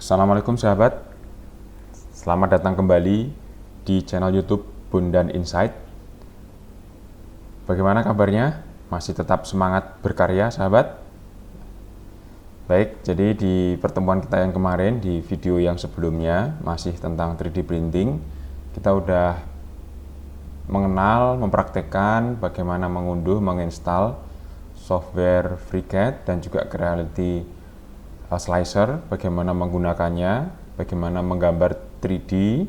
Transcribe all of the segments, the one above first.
Assalamualaikum sahabat, selamat datang kembali di channel YouTube Bondan Insight. Bagaimana kabarnya? Masih tetap semangat berkarya sahabat? Baik, jadi di pertemuan kita yang kemarin, di video yang sebelumnya masih tentang 3D printing, kita udah mengenal, mempraktekkan bagaimana mengunduh, menginstal software FreeCAD dan juga Creality Slicer, bagaimana menggunakannya, bagaimana menggambar 3D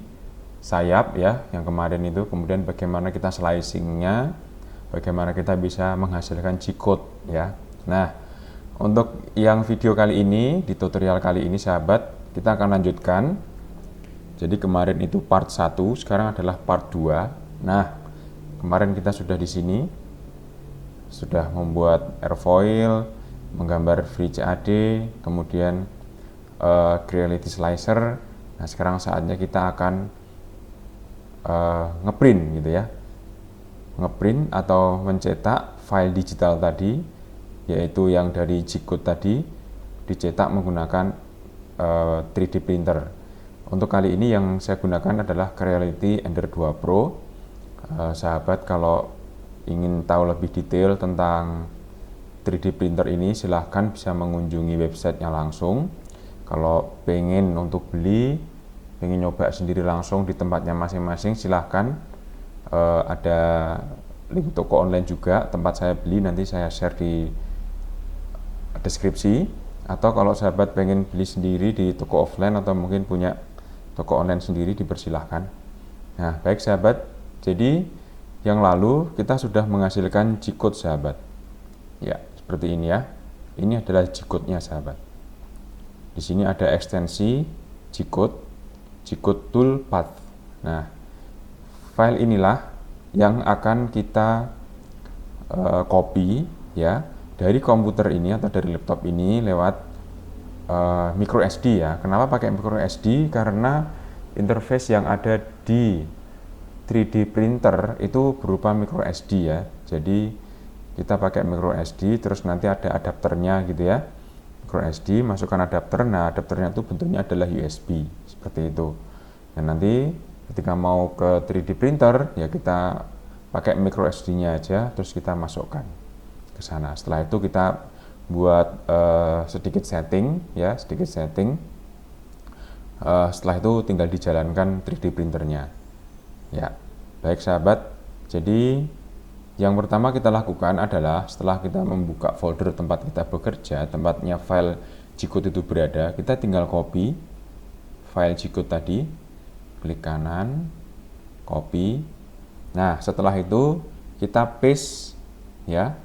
sayap ya yang kemarin itu, kemudian bagaimana kita slicingnya, bagaimana kita bisa menghasilkan G-code ya. Nah, untuk yang video kali ini, di tutorial kali ini sahabat, kita akan lanjutkan. Jadi kemarin itu part 1, sekarang adalah part 2. Nah, kemarin kita sudah di sini, sudah membuat airfoil, menggambar FreeCAD, kemudian Creality Slicer. Nah, sekarang saatnya kita akan ngeprint gitu ya. Ngeprint atau mencetak file digital tadi, yaitu yang dari G-code tadi, dicetak menggunakan 3D printer. Untuk kali ini yang saya gunakan adalah Creality Ender 2 Pro. Sahabat kalau ingin tahu lebih detail tentang 3D printer ini, silahkan bisa mengunjungi websitenya langsung. Kalau pengen untuk beli, pengen nyoba sendiri langsung di tempatnya masing-masing, silahkan. Ada link toko online juga tempat saya beli, nanti saya share di deskripsi. Atau kalau sahabat pengen beli sendiri di toko offline atau mungkin punya toko online sendiri, dipersilahkan. Nah, baik sahabat, jadi yang lalu kita sudah menghasilkan G-code sahabat. Ya, seperti ini ya. Ini adalah G-code-nya sahabat. Di sini ada ekstensi G-code, G-code toolpath. Nah, file inilah yang akan kita copy ya dari komputer ini atau dari laptop ini lewat micro SD ya. Kenapa pakai micro SD? Karena interface yang ada di 3D printer itu berupa micro SD ya. Jadi kita pakai micro SD, terus nanti ada adapternya gitu ya. Micro SD, masukkan adapter. Nah, adapternya itu bentuknya adalah USB seperti itu. Dan nanti ketika mau ke 3D printer ya kita pakai micro SD-nya aja, terus kita masukkan ke sana. Setelah itu kita buat sedikit setting ya, sedikit setting. Setelah itu tinggal dijalankan 3D printernya. Ya, baik sahabat. Jadi yang pertama kita lakukan adalah setelah kita membuka folder tempat kita bekerja, tempatnya file G-code itu berada, kita tinggal copy file G-code tadi, klik kanan, copy. Nah, setelah itu kita paste ya.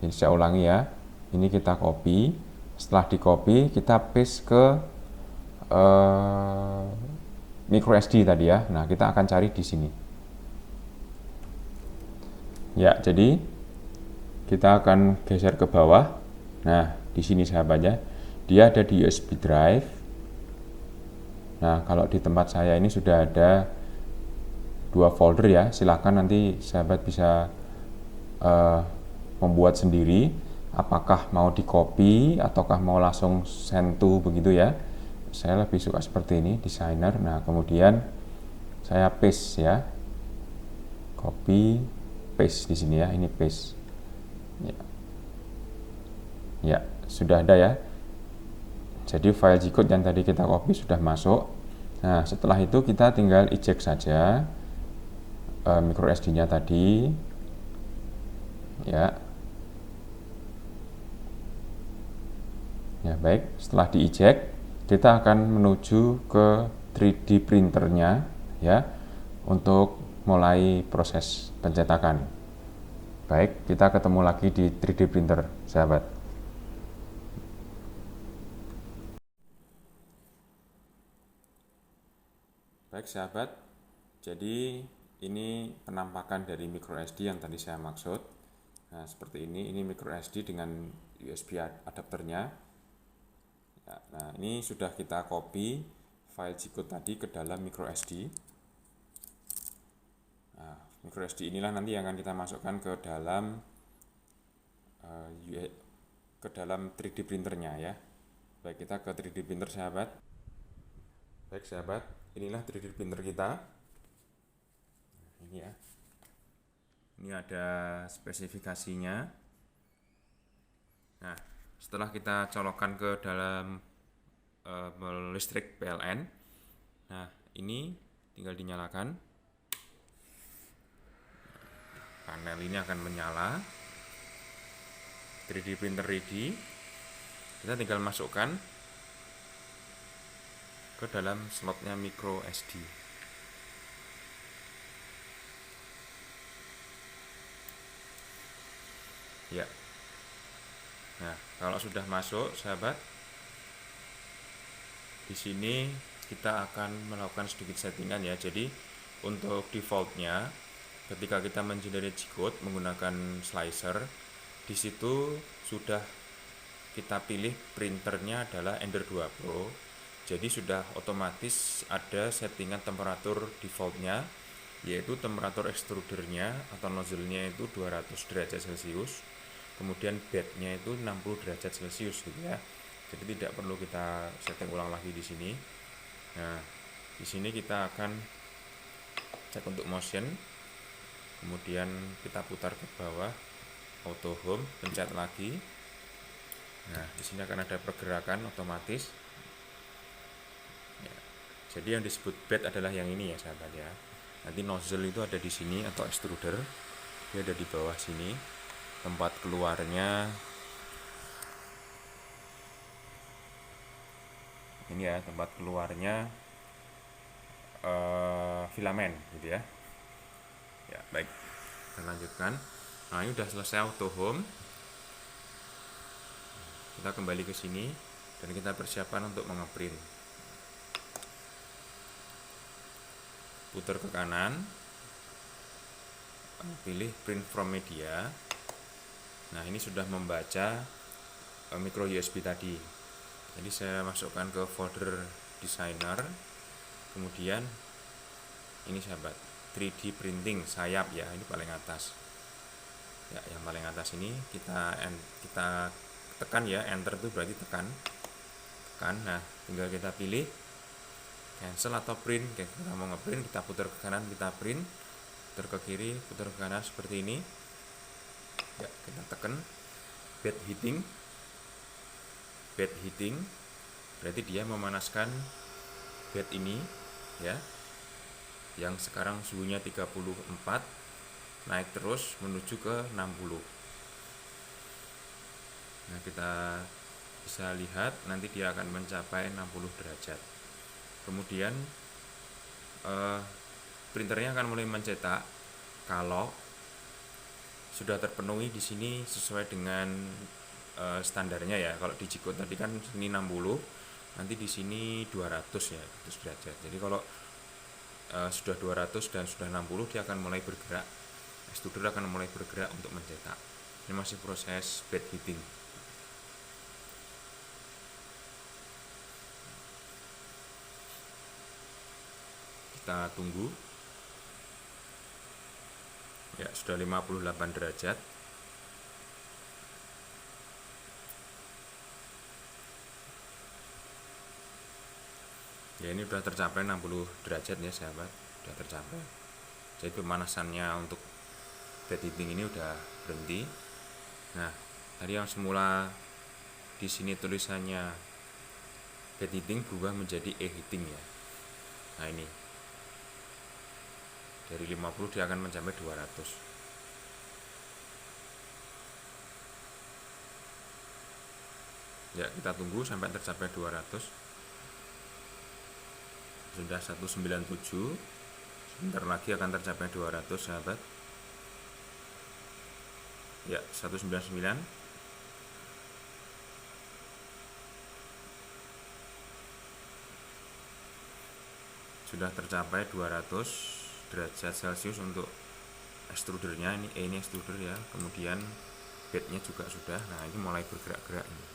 Ini saya ulangi ya. Ini kita copy. Setelah di copy, kita paste ke micro SD tadi ya. Nah, kita akan cari di sini. Ya, jadi kita akan geser ke bawah. Nah, di sini sahabatnya, dia ada di USB drive. Nah, kalau di tempat saya ini sudah ada 2 folder ya. Silahkan nanti sahabat bisa membuat sendiri. Apakah mau di copy ataukah mau langsung send to begitu ya. Saya lebih suka seperti ini, designer. Nah, kemudian saya paste ya. Copy, paste di sini ya, ini paste. Ya, sudah ada ya. Jadi file G-code yang tadi kita copy sudah masuk. Nah, setelah itu kita tinggal eject saja micro SD-nya tadi. Ya. Ya, baik. Setelah di eject, kita akan menuju ke 3D printernya ya untuk mulai proses pencetakan. Baik, kita ketemu lagi di 3D printer, sahabat. Baik, sahabat. Jadi ini penampakan dari micro SD yang tadi saya maksud. Nah, seperti ini micro SD dengan USB adapternya. Ya, nah, ini sudah kita copy file G-code tadi ke dalam micro SD. Nah, micro SD inilah nanti yang akan kita masukkan ke dalam 3D printernya ya. Baik, kita ke 3D printer sahabat. Baik sahabat, inilah 3D printer kita. Ini ya. Ini ada spesifikasinya. Nah, setelah kita colokkan ke dalam listrik PLN, nah ini tinggal dinyalakan. Panel ini akan menyala. 3D printer ready. Kita tinggal masukkan ke dalam slotnya micro SD. Ya. Nah, kalau sudah masuk, sahabat, di sini kita akan melakukan sedikit settingan ya. Jadi untuk defaultnya, ketika kita mengenerate G-code menggunakan slicer, di situ sudah kita pilih printernya adalah Ender 2 Pro. Jadi sudah otomatis ada settingan temperatur defaultnya, yaitu temperatur extrudernya atau nozzle-nya itu 200 derajat Celcius, kemudian bednya itu 60 derajat Celcius gitu ya. Jadi tidak perlu kita setting ulang lagi di sini. Nah, di sini kita akan cek untuk motion, kemudian kita putar ke bawah, auto home, pencet lagi. Nah, di sini akan ada pergerakan otomatis. Ya. Jadi yang disebut bed adalah yang ini ya sahabat ya. Nanti nozzle itu ada di sini atau extruder, dia ada di bawah sini. Tempat keluarnya ini ya, tempat keluarnya filamen gitu ya. Ya baik, kita lanjutkan. Nah ini udah selesai auto home. Kita kembali ke sini dan kita persiapkan untuk mengeprint. Putar ke kanan, pilih print from media. Nah ini sudah membaca micro USB tadi. Jadi saya masukkan ke folder designer. Kemudian ini sahabat, 3D printing sayap ya, ini paling atas. Ya, yang paling atas ini kita tekan ya, enter itu berarti tekan. Nah, tinggal kita pilih cancel atau print. Kita mau ngeprint, kita putar ke kanan, kita print, putar ke kiri, putar ke kanan seperti ini. Ya, kita tekan bed heating. Bed heating berarti dia memanaskan bed ini ya, yang sekarang suhunya 34, naik terus menuju ke 60. Nah kita bisa lihat nanti dia akan mencapai 60 derajat. Kemudian printernya akan mulai mencetak kalau sudah terpenuhi di sini sesuai dengan standarnya ya. Kalau di G-code tadi kan sini 60, nanti di sini 200 ya, 200 derajat. Jadi kalau sudah 200 dan sudah 60, dia akan mulai bergerak. Extruder akan mulai bergerak untuk mencetak. Ini masih proses bed heating. Kita tunggu. Ya, sudah 58 derajat. Ya ini sudah tercapai 60 derajat ya sahabat, sudah tercapai. Jadi pemanasannya untuk bed heating ini udah berhenti. Nah, tadi yang semula di sini tulisannya bed heating berubah menjadi e-heating ya. Nah ini dari 50 dia akan mencapai 200. Ya kita tunggu sampai tercapai 200. Sudah 197, sebentar lagi akan tercapai 200 sahabat. Ya 199. Sudah tercapai 200 derajat Celcius untuk extrudernya. Ini extruder ya. Kemudian bednya juga sudah. Nah ini mulai bergerak-gerak ini.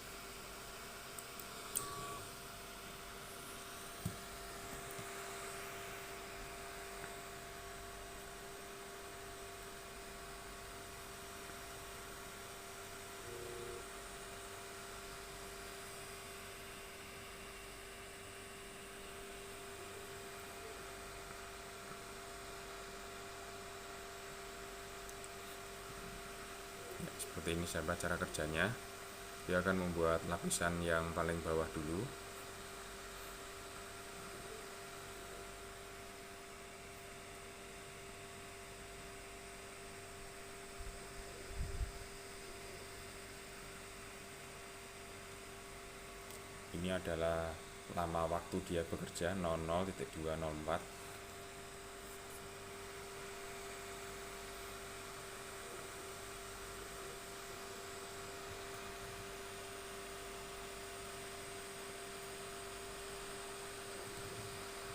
seperti ini sahabat cara kerjanya. Dia akan membuat lapisan yang paling bawah dulu. Ini adalah lama waktu dia bekerja 00.204.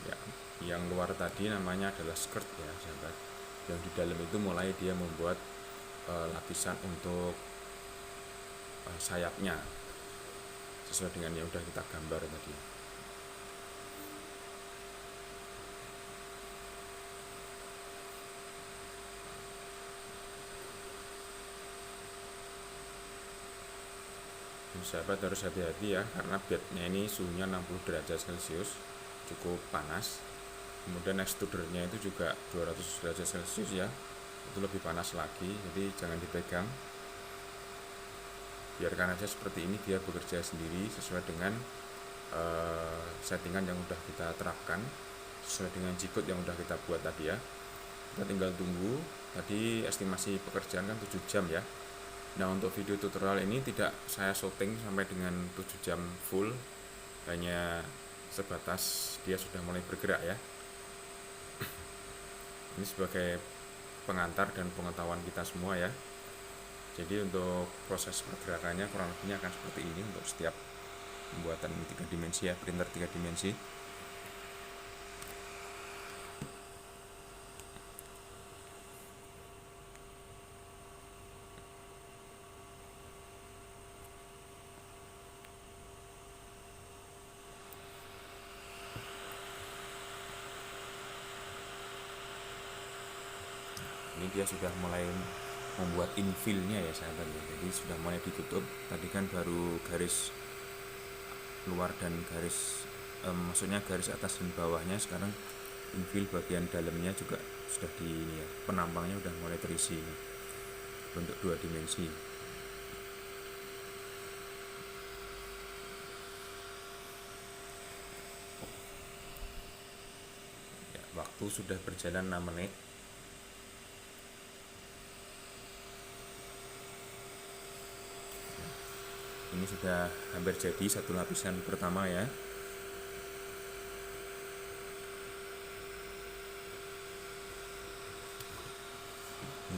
Ya, yang luar tadi namanya adalah skirt ya sahabat. Yang di dalam itu mulai dia membuat lapisan untuk sayapnya sesuai dengan yang udah kita gambar tadi. Sahabat harus hati-hati ya, karena bednya ini suhunya 60 derajat celcius, cukup panas. Kemudian extrudernya itu juga 200 derajat celcius ya, itu lebih panas lagi, jadi jangan dipegang. Biarkan aja seperti ini, dia bekerja sendiri sesuai dengan settingan yang udah kita terapkan, sesuai dengan G-code yang udah kita buat tadi ya. Kita tinggal tunggu. Tadi estimasi pekerjaan kan 7 jam ya. Nah, untuk video tutorial ini tidak saya syuting sampai dengan 7 jam full, hanya sebatas dia sudah mulai bergerak ya. Ini sebagai pengantar dan pengetahuan kita semua ya. Jadi untuk proses pergerakannya kurang lebihnya akan seperti ini untuk setiap pembuatan 3 dimensi ya, printer 3 dimensi. Ini dia sudah mulai membuat infillnya ya sahabat ya. Jadi sudah mulai ditutup. Tadi kan baru garis luar dan garis maksudnya garis atas dan bawahnya, sekarang infill bagian dalamnya juga sudah di ini ya, penampangnya sudah mulai terisi ini, bentuk 2 dimensi. Ya, waktu sudah berjalan 6 menit. Ini sudah hampir jadi satu lapisan pertama ya.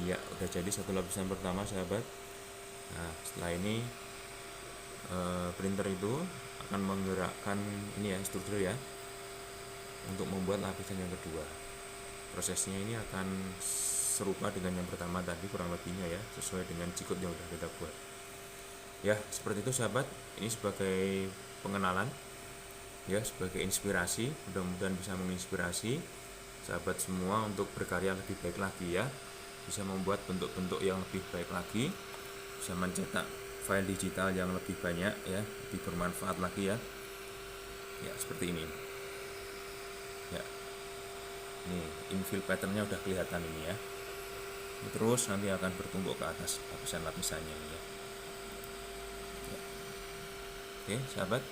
Iya, udah jadi satu lapisan pertama sahabat. Nah, setelah ini printer itu akan menggerakkan ini ya, struktur ya, untuk membuat lapisan yang kedua. Prosesnya ini akan serupa dengan yang pertama tadi kurang lebihnya ya, sesuai dengan G-code yang sudah kita buat. Ya, seperti itu sahabat. Ini sebagai pengenalan ya, sebagai inspirasi, mudah-mudahan bisa menginspirasi sahabat semua untuk berkarya lebih baik lagi ya, bisa membuat bentuk-bentuk yang lebih baik lagi, bisa mencetak file digital yang lebih banyak ya, lebih bermanfaat lagi ya. Ya, seperti ini ya. Ini infill patternnya udah kelihatan ini ya. Terus nanti akan bertumpuk ke atas lapisan-lapisannya ini ya. Oke sahabat,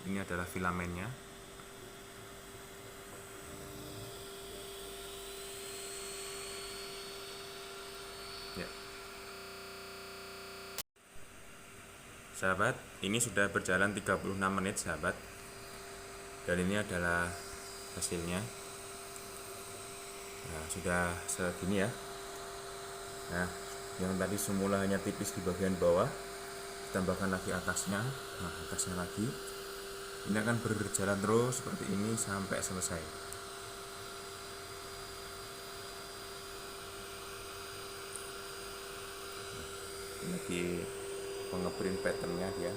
ini adalah filamennya. Ya sahabat, ini sudah berjalan 36 menit sahabat, dan ini adalah hasilnya. Nah, sudah segini ya. Nah, yang tadi semula hanya tipis di bagian bawah, ditambahkan lagi atasnya. Nah, atasnya lagi. Ini akan berjalan terus seperti ini sampai selesai. Ini lagi pengeprint patternnya dia.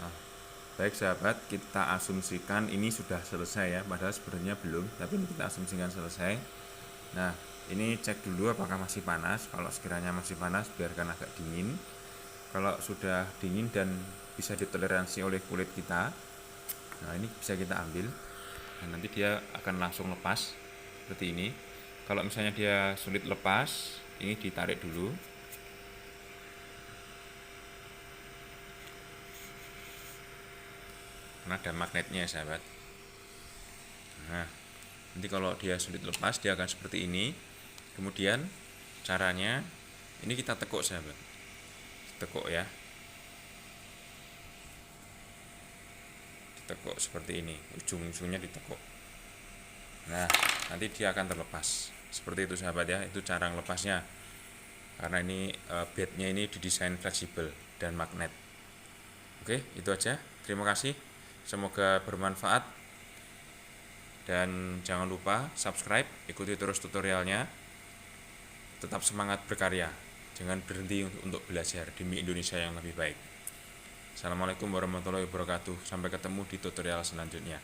Nah, baik sahabat, kita asumsikan ini sudah selesai ya, padahal sebenarnya belum, tapi ini kita asumsikan selesai. Nah, ini cek dulu apakah masih panas. Kalau sekiranya masih panas, biarkan agak dingin. Kalau sudah dingin dan bisa ditoleransi oleh kulit kita, nah ini bisa kita ambil. Nah, nanti dia akan langsung lepas seperti ini. Kalau misalnya dia sulit lepas, ini ditarik dulu. Karena ada magnetnya sahabat. Nah, nanti kalau dia sulit lepas, dia akan seperti ini. Kemudian caranya, ini kita tekuk sahabat. Tekuk ya. Ditekuk seperti ini, ujung-ujungnya ditekuk. Nah, nanti dia akan terlepas. Seperti itu sahabat ya, itu cara lepasnya. Karena ini bednya ini didesain fleksibel dan magnet. Oke, itu aja. Terima kasih. Semoga bermanfaat. Dan jangan lupa subscribe, ikuti terus tutorialnya. Tetap semangat berkarya. Jangan berhenti untuk belajar demi Indonesia yang lebih baik. Assalamualaikum warahmatullahi wabarakatuh. Sampai ketemu di tutorial selanjutnya.